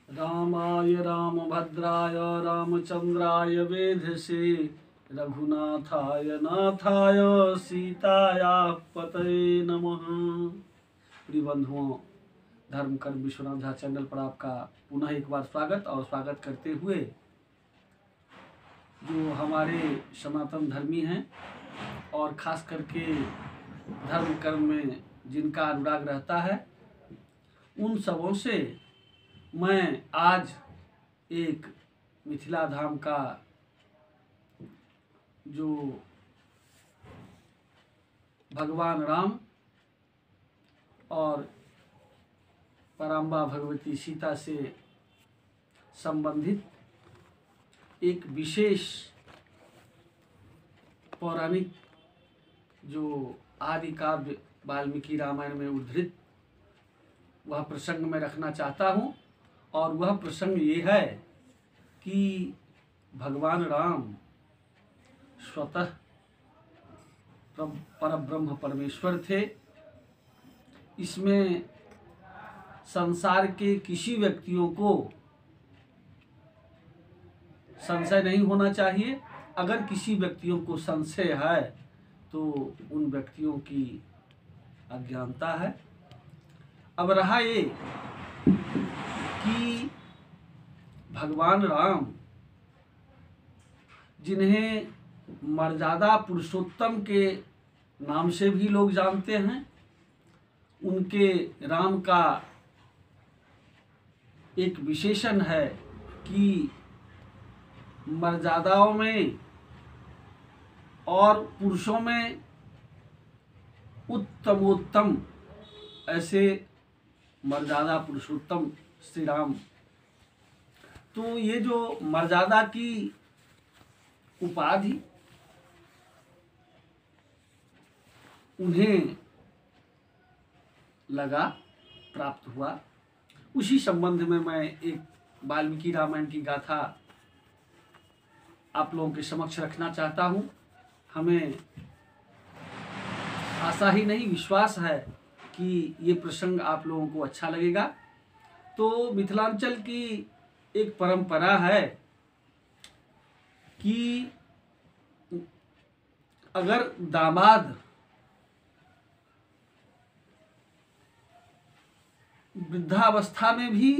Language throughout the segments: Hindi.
रामाय रामभद्राय रामचंद्राय वेधसे रघुनाथाय नाथाय सीताया पतये नमः। प्रिय बंधुओं, धर्म कर्म विश्वनाथ झा चैनल पर आपका पुनः एक बार स्वागत करते हुए जो हमारे सनातन धर्मी हैं और ख़ास करके धर्म कर्म में जिनका अनुराग रहता है, उन सबों से मैं आज एक मिथिला धाम का जो भगवान राम और पराम्बा भगवती सीता से संबंधित एक विशेष पौराणिक जो आदि काव्य वाल्मीकि रामायण में उद्धृत वह प्रसंग में रखना चाहता हूँ। और वह प्रसंग ये है कि भगवान राम स्वतः परब्रह्म परमेश्वर थे। इसमें संसार के किसी व्यक्तियों को संशय नहीं होना चाहिए। अगर किसी व्यक्तियों को संशय है तो उन व्यक्तियों की अज्ञानता है। अब रहा ये कि भगवान राम, जिन्हें मर्यादा पुरुषोत्तम के नाम से भी लोग जानते हैं, उनके राम का एक विशेषण है कि मर्यादाओं में और पुरुषों में उत्तमोत्तम, ऐसे मर्यादा पुरुषोत्तम श्री राम। तो ये जो मर्यादा की उपाधि उन्हें लगा, प्राप्त हुआ, उसी संबंध में मैं एक वाल्मीकि रामायण की गाथा आप लोगों के समक्ष रखना चाहता हूँ। हमें आशा ही नहीं, विश्वास है कि ये प्रसंग आप लोगों को अच्छा लगेगा। तो मिथिलांचल की एक परंपरा है कि अगर दामाद वृद्धावस्था में भी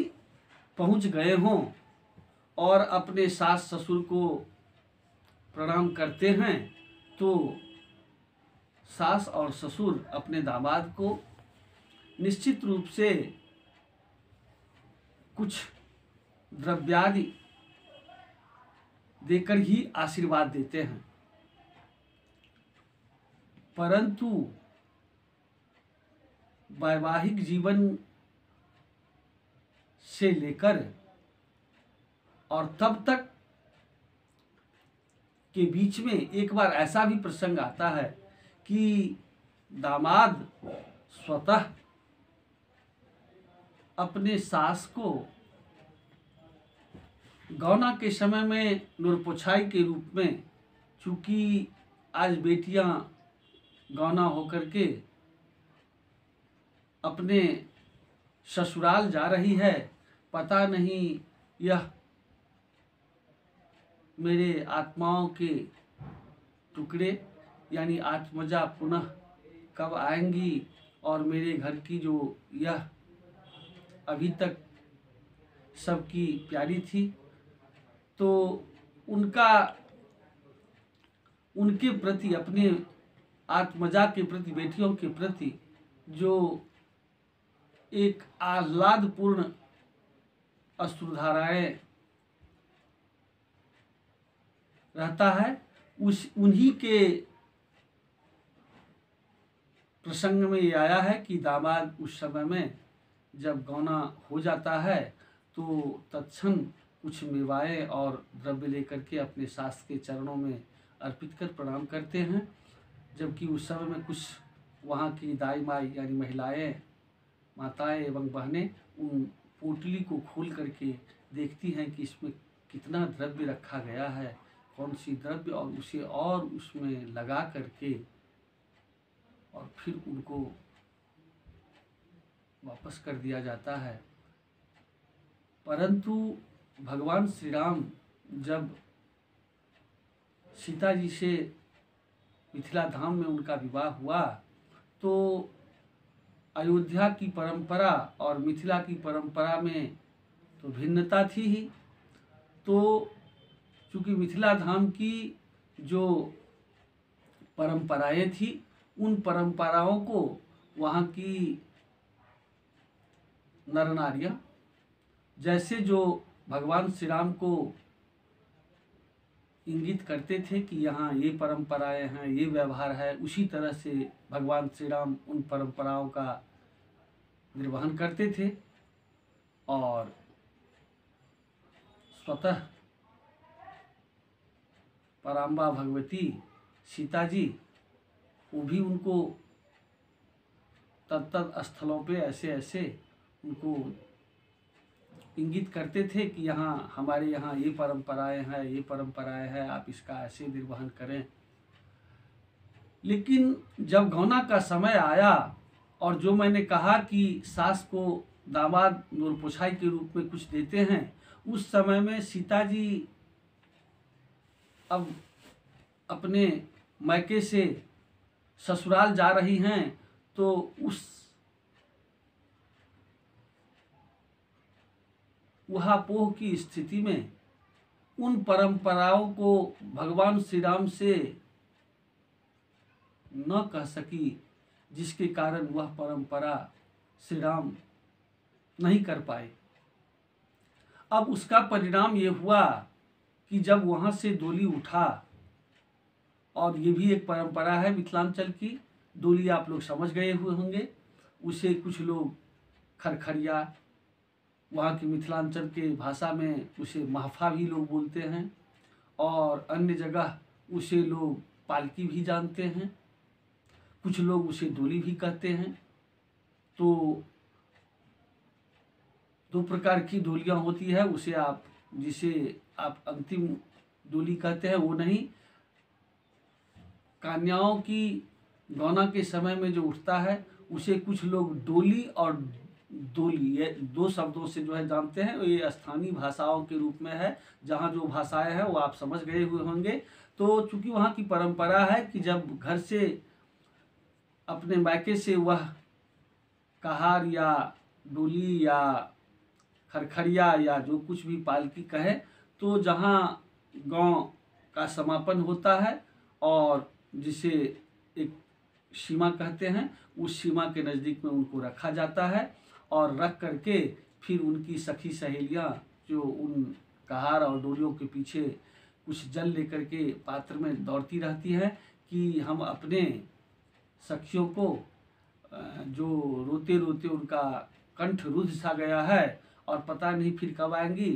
पहुंच गए हों और अपने सास ससुर को प्रणाम करते हैं, तो सास और ससुर अपने दामाद को निश्चित रूप से कुछ द्रव्यादि देकर ही आशीर्वाद देते हैं। परंतु वैवाहिक जीवन से लेकर और तब तक के बीच में एक बार ऐसा भी प्रसंग आता है कि दामाद स्वतः अपने सास को गौना के समय में नुरपुछाई के रूप में, चूंकि आज बेटियां गौना होकर के अपने ससुराल जा रही है, पता नहीं यह मेरे आत्माओं के टुकड़े यानी आत्मजा पुनः कब आएंगी और मेरे घर की जो यह अभी तक सबकी प्यारी थी, तो उनके प्रति, अपने आत्मजा के प्रति, बेटियों के प्रति जो एक आह्लादपूर्ण अश्रुधाराएं रहता है, उन्हीं के प्रसंग में ये आया है कि दामाद उस समय में जब गौना हो जाता है तो तत्क्षण कुछ मेवाएं और द्रव्य लेकर के अपने सास के चरणों में अर्पित कर प्रणाम करते हैं। जबकि उस समय में कुछ वहाँ की दाई माई यानी महिलाएं, माताएं एवं बहनें उन पोटली को खोल करके देखती हैं कि इसमें कितना द्रव्य रखा गया है, कौन सी द्रव्य, और उसे और उसमें लगा करके और फिर उनको वापस कर दिया जाता है। परंतु भगवान श्री राम जब सीता जी से मिथिला धाम में उनका विवाह हुआ तो अयोध्या की परंपरा और मिथिला की परंपरा में तो भिन्नता थी ही। तो चूँकि मिथिला धाम की जो परंपराएं थी उन परंपराओं को वहाँ की नर नारियाँ जैसे जो भगवान श्री राम को इंगित करते थे कि यहाँ ये परंपराएं हैं, ये व्यवहार है, उसी तरह से भगवान श्री राम उन परंपराओं का निर्वहन करते थे और स्वतः पराम्बा भगवती सीता जी वो भी उनको तत्त स्थलों पे ऐसे ऐसे उनको इंगित करते थे कि यहाँ हमारे यहाँ ये परंपराएं हैं, ये परंपराएं हैं, आप इसका ऐसे निर्वहन करें। लेकिन जब गौना का समय आया और जो मैंने कहा कि सास को दामाद नूरपोछाई के रूप में कुछ देते हैं, उस समय में सीता जी अब अपने मायके से ससुराल जा रही हैं तो उस उहापोह की स्थिति में उन परंपराओं को भगवान श्री राम से न कह सकी, जिसके कारण वह परंपरा श्री राम नहीं कर पाए। अब उसका परिणाम ये हुआ कि जब वहाँ से डोली उठा, और ये भी एक परंपरा है मिथिलांचल की, डोली आप लोग समझ गए हुए होंगे, उसे कुछ लोग खरखरिया, वहाँ की मिथिलांचल के भाषा में उसे महफा भी लोग बोलते हैं, और अन्य जगह उसे लोग पालकी भी जानते हैं, कुछ लोग उसे डोली भी कहते हैं। तो दो प्रकार की डोलियाँ होती है, उसे आप जिसे आप अंतिम डोली कहते हैं वो नहीं, कन्याओं की गौना के समय में जो उठता है उसे कुछ लोग डोली और डोली ये दो शब्दों से जो है जानते हैं। ये स्थानीय भाषाओं के रूप में है, जहाँ जो भाषाएं हैं वो आप समझ गए हुए होंगे। तो चूंकि वहाँ की परंपरा है कि जब घर से अपने मायके से वह कहार या डोली या खरखरिया या जो कुछ भी पालकी कहे, तो जहाँ गांव का समापन होता है और जिसे एक सीमा कहते हैं, उस सीमा के नज़दीक में उनको रखा जाता है, और रख करके फिर उनकी सखी सहेलियाँ जो उन कहार और डोलियों के पीछे कुछ जल लेकर के पात्र में दौड़ती रहती है कि हम अपने सखियों को जो रोते रोते उनका कंठ रुध सा गया है और पता नहीं फिर कब आएंगी,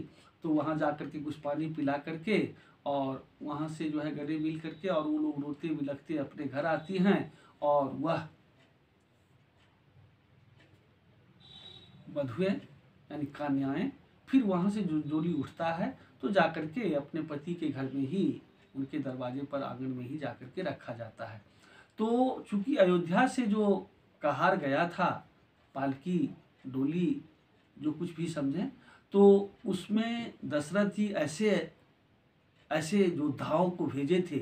तो वहाँ जा कर के कुछ पानी पिला करके और वहाँ से जो है गले मिल करके और वो लोग रोते बिलखते अपने घर आती हैं, और वह बधुएं यानी कन्याएं फिर वहाँ से जो डोली उठता है तो जाकर के अपने पति के घर में ही, उनके दरवाजे पर आंगन में ही जाकर के रखा जाता है। तो चूंकि अयोध्या से जो कहार गया था, पालकी डोली जो कुछ भी समझें, तो उसमें दशरथ जी ऐसे ऐसे योद्धाओं को भेजे थे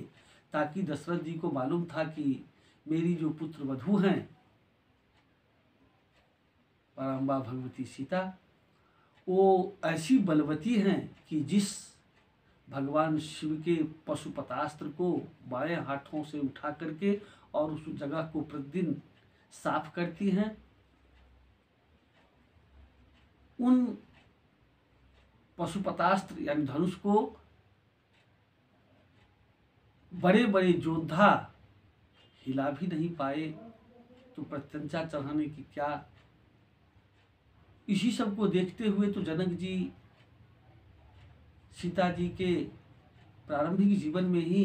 ताकि दशरथ जी को मालूम था कि मेरी जो पुत्र वधू हैं पराम्बा भगवती सीता, वो ऐसी बलवती हैं कि जिस भगवान शिव के पशुपतास्त्र को बाएं हाथों से उठा करके और उस जगह को प्रतिदिन साफ करती हैं, उन पशुपतास्त्र यानी धनुष को बड़े बड़े योद्धा हिला भी नहीं पाए, तो प्रत्यंचा चढ़ाने की क्या। इसी सब को देखते हुए तो जनक जी सीता जी के प्रारंभिक जीवन में ही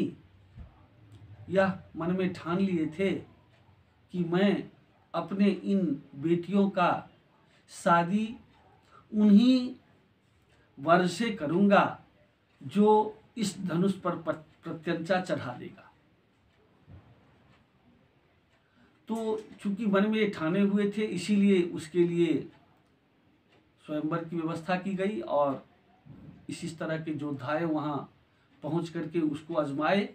यह मन में ठान लिए थे कि मैं अपने इन बेटियों का शादी उन्हीं वर से करूँगा जो इस धनुष पर प्रत्यंचा चढ़ा देगा। तो चूंकि मन में ठाने हुए थे, इसीलिए उसके लिए स्वयंवर की व्यवस्था की गई और इस तरह के योद्धाएं वहाँ पहुँच करके उसको आजमाए।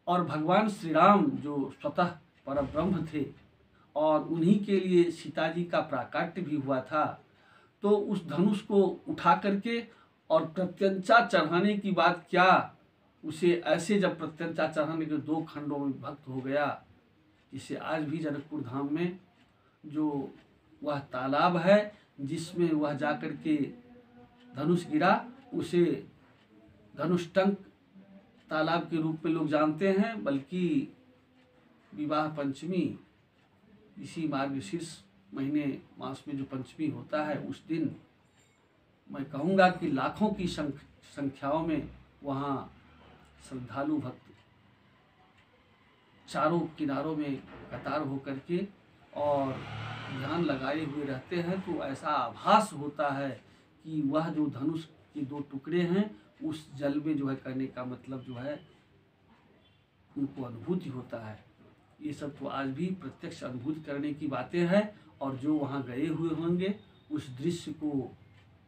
और भगवान श्री राम जो स्वतः परब्रह्म थे और उन्हीं के लिए सीता जी का प्राकट्य भी हुआ था, तो उस धनुष को उठा करके और प्रत्यंचा चढ़ाने की बात क्या, उसे ऐसे जब प्रत्यंचा चढ़ाने के 2 खंडों में विभक्त हो गया, जिसे आज भी जनकपुर धाम में जो वह तालाब है जिसमें वह जाकर के धनुष गिरा, उसे धनुष्टंक तालाब के रूप में लोग जानते हैं। बल्कि विवाह पंचमी, इसी मार्गशीर्ष महीने मास में जो पंचमी होता है, उस दिन मैं कहूँगा कि लाखों की संख्याओं में वहाँ श्रद्धालु भक्त चारों किनारों में कतार होकर के और ध्यान लगाए हुए रहते हैं। तो ऐसा आभास होता है कि वह जो धनुष के 2 टुकड़े हैं उस जल में जो है करने का मतलब जो है उनको अनुभूति होता है। ये सब तो आज भी प्रत्यक्ष अनुभूति करने की बातें हैं। और जो वहाँ गए हुए होंगे, उस दृश्य को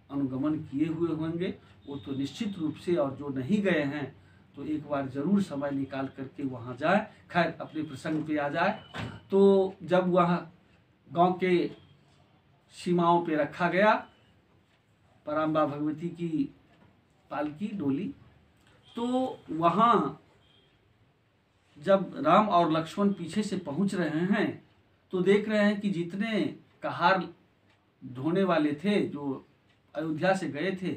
अनुगमन किए हुए होंगे, वो तो निश्चित रूप से, और जो नहीं गए हैं तो एक बार ज़रूर समय निकाल करके वहाँ जाए। खैर, अपने प्रसंग पे आ जाए तो जब वह गांव के सीमाओं पे रखा गया पराम्बा भगवती की पालकी डोली, तो वहाँ जब राम और लक्ष्मण पीछे से पहुँच रहे हैं तो देख रहे हैं कि जितने कहार ढोने वाले थे जो अयोध्या से गए थे,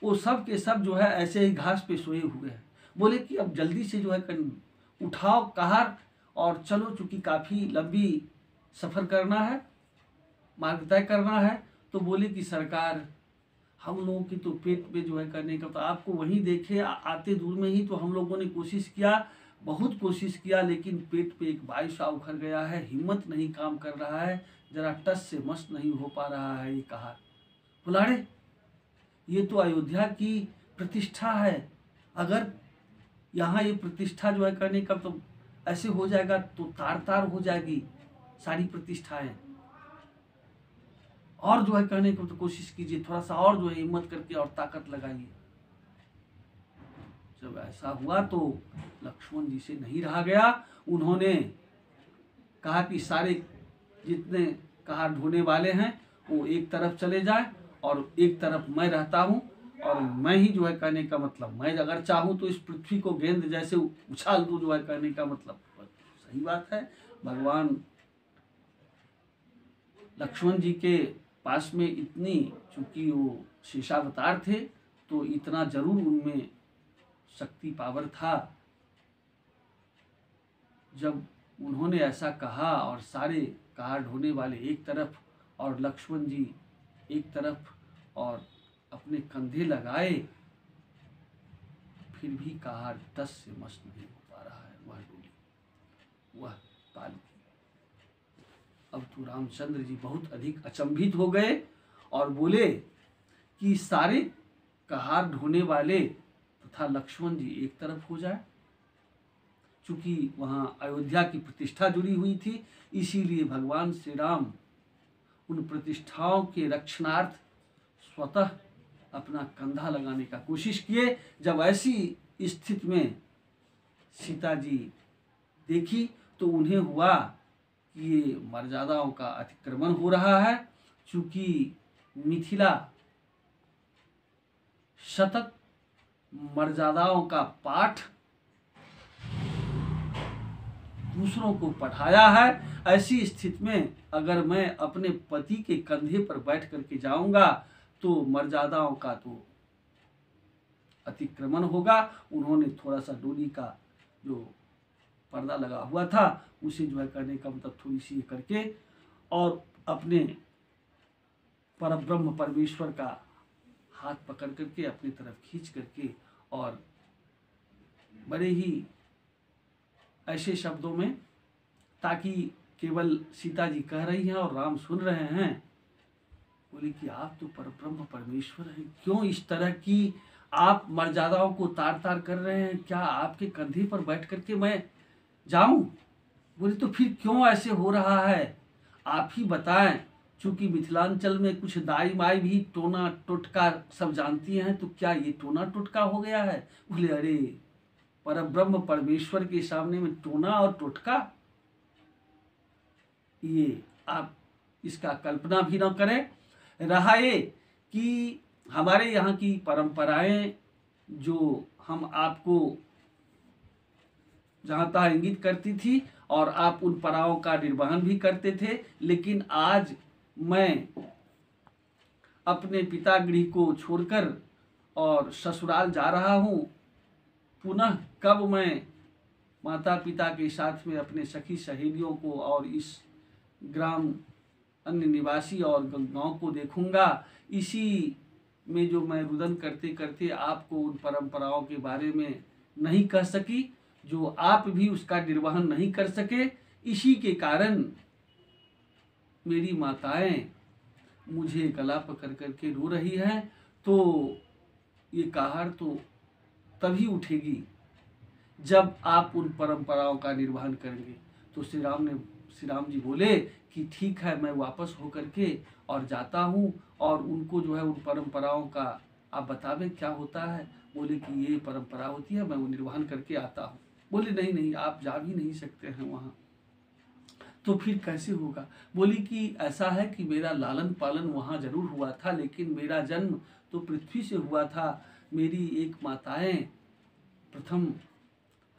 वो सब के सब जो है ऐसे ही घास पे सोए हुए हैं। बोले कि अब जल्दी से जो है उठाओ कहार और चलो, चूँकि काफ़ी लंबी सफ़र करना है, मार्ग तय करना है। तो बोले कि सरकार, हम लोगों की तो पेट पे जो है करने का, तो आपको वहीं देखे आते दूर में ही तो हम लोगों ने कोशिश किया, बहुत कोशिश किया, लेकिन पेट पे एक वायु सा उखड़ गया है, हिम्मत नहीं काम कर रहा है, जरा टस से मस नहीं हो पा रहा है ये कहार। बुलाड़े, ये तो अयोध्या की प्रतिष्ठा है, अगर यहाँ ये प्रतिष्ठा जो है करने का तो ऐसे हो जाएगा तो तार तार हो जाएगी सारी प्रतिष्ठाएं। और जो है करने को तो कोशिश कीजिए, थोड़ा सा और जो है हिम्मत करके और ताकत लगाइए। जब ऐसा हुआ तो लक्ष्मण जी से नहीं रहा गया। उन्होंने कहा कि सारे जितने कहार ढोने वाले हैं वो एक तरफ चले जाएं और एक तरफ मैं रहता हूँ, और मैं ही जो है कहने का मतलब, मैं अगर चाहूँ तो इस पृथ्वी को गेंद जैसे उछाल दूँ, जो है कहने का मतलब। सही बात है, भगवान लक्ष्मण जी के पास में इतनी, चूंकि वो शेषावतार थे तो इतना जरूर उनमें शक्ति पावर था। जब उन्होंने ऐसा कहा और सारे कहार ढोने वाले एक तरफ और लक्ष्मण जी एक तरफ और अपने कंधे लगाए, फिर भी कहार टस से मस नहीं हो पा रहा है वह डोली, वह पालकी। अब तो रामचंद्र जी बहुत अधिक अचंभित हो गए और बोले कि सारे कहार ढोने वाले तथा लक्ष्मण जी एक तरफ हो जाए। चूंकि वहाँ अयोध्या की प्रतिष्ठा जुड़ी हुई थी, इसीलिए भगवान श्री राम उन प्रतिष्ठाओं के रक्षणार्थ स्वतः अपना कंधा लगाने का कोशिश किए। जब ऐसी स्थिति में सीता जी देखी तो उन्हें हुआ कि ये मर्यादाओं का अतिक्रमण हो रहा है। चूँकि मिथिला शतक मर्यादाओं का पाठ दूसरों को पढ़ाया है, ऐसी स्थिति में अगर मैं अपने पति के कंधे पर बैठ करके जाऊंगा तो मर्यादाओं का तो अतिक्रमण होगा। उन्होंने थोड़ा सा डोली का जो पर्दा लगा हुआ था उसे जो है करने का मतलब थोड़ी सी करके और अपने परब्रह्म परमेश्वर का हाथ पकड़ करके अपनी तरफ खींच करके और बड़े ही ऐसे शब्दों में, ताकि केवल सीता जी कह रही हैं और राम सुन रहे हैं, बोले कि आप तो परब्रह्म परमेश्वर हैं, क्यों इस तरह की आप मर्यादाओं को तार तार कर रहे हैं? क्या आपके कंधे पर बैठ करके मैं जाऊं? बोले तो फिर क्यों ऐसे हो रहा है, आप ही बताएं। चूंकि मिथिलांचल में कुछ दाई माई भी टोना टोटका सब जानती हैं, तो क्या ये टोना टोटका हो गया है? बोले अरे परब्रह्म परमेश्वर के सामने में टोना और टोटका, ये आप इसका कल्पना भी ना करें। रहा ये कि हमारे यहाँ की परंपराएं जो हम आपको जहाँ तहाँ इंगित करती थी और आप उन पराओं का निर्वहन भी करते थे, लेकिन आज मैं अपने पिता गृह को छोड़कर और ससुराल जा रहा हूँ। पुनः कब मैं माता पिता के साथ में अपने सखी सहेलियों को और इस ग्राम अन्य निवासी और गांव को देखूंगा, इसी में जो मैं रुदन करते करते आपको उन परंपराओं के बारे में नहीं कह सकी, जो आप भी उसका निर्वहन नहीं कर सके, इसी के कारण मेरी माताएं मुझे गला पकड़ करके रो रही हैं। तो ये कहार तो तभी उठेगी जब आप उन परंपराओं का निर्वहन करेंगे। तो श्री राम जी बोले कि ठीक है, मैं वापस होकर के और जाता हूँ, और उनको जो है उन परंपराओं का आप बतावें क्या होता है। बोले कि ये परंपरा होती है, मैं वो निर्वहन करके आता हूँ। बोले नहीं नहीं, आप जा भी नहीं सकते हैं वहाँ, तो फिर कैसे होगा? बोली कि ऐसा है कि मेरा लालन पालन वहाँ जरूर हुआ था, लेकिन मेरा जन्म तो पृथ्वी से हुआ था। मेरी एक माताएं प्रथम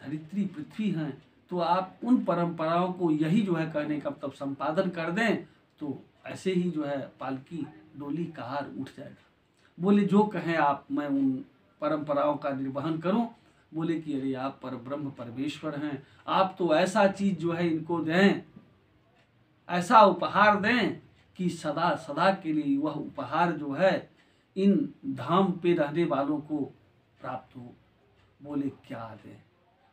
धरित्री पृथ्वी हैं, तो आप उन परंपराओं को यही जो है कहने का तब संपादन कर दें, तो ऐसे ही जो है पालकी डोली कहार उठ जाएगा। बोले जो कहें आप, मैं उन परंपराओं का निर्वहन करूं। बोले कि अरे आप परब्रह्म परमेश्वर हैं, आप तो ऐसा चीज जो है इनको दें, ऐसा उपहार दें कि सदा सदा के लिए वह उपहार जो है इन धाम पे रहने वालों को प्राप्त हो। बोले क्या दें?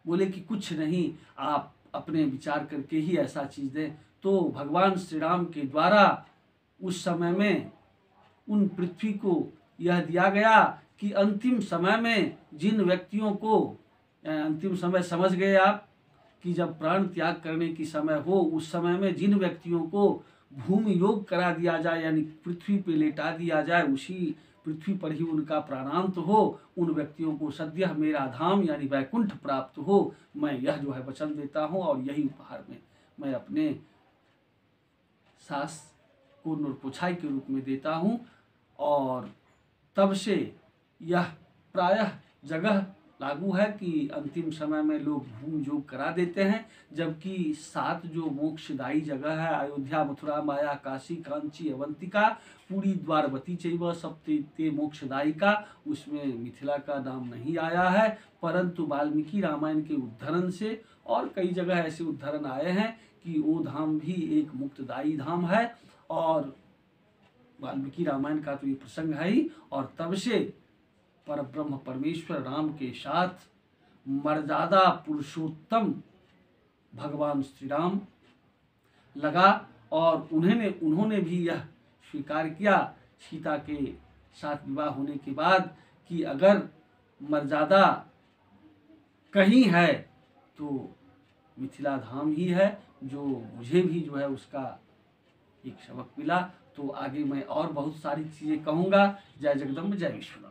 बोले कि कुछ नहीं, आप अपने विचार करके ही ऐसा चीज दें। तो भगवान श्री राम के द्वारा उस समय में उन पृथ्वी को यह दिया गया कि अंतिम समय में जिन व्यक्तियों को, अंतिम समय समझ गए आप कि जब प्राण त्याग करने की समय हो, उस समय में जिन व्यक्तियों को भूमि योग करा दिया जाए, यानी पृथ्वी पे लेटा दिया जाए, उसी पृथ्वी पर ही उनका प्राणांत हो, उन व्यक्तियों को सद्यः मेरा धाम यानी वैकुंठ प्राप्त हो। मैं यह जो है वचन देता हूँ, और यही उपहार में मैं अपने सास को नूरपुछाई के रूप में देता हूँ। और तब से यह प्रायः जगह लागू है कि अंतिम समय में लोग भूमि योग करा देते हैं, जबकि 7 जो मोक्षदायी जगह है, अयोध्या, मथुरा, माया, काशी, कांची, अवंतिका, पूरी, द्वारवती चैव सप्ते मोक्षदायिका, उसमें मिथिला का नाम नहीं आया है। परंतु वाल्मीकि रामायण के उद्धरण से और कई जगह ऐसे उद्धरण आए हैं कि वो धाम भी एक मुक्तदायी धाम है, और वाल्मीकि रामायण का तो ये प्रसंग है ही। और तब से परब्रह्म परमेश्वर राम के साथ मर्यादा पुरुषोत्तम भगवान श्री राम लगा, और उन्होंने भी यह स्वीकार किया सीता के साथ विवाह होने के बाद कि अगर मर्यादा कहीं है तो मिथिला धाम ही है, जो मुझे भी जो है उसका एक सबक मिला। तो आगे मैं और बहुत सारी चीज़ें कहूँगा। जय जगदम्ब, जय विश्वनाथ।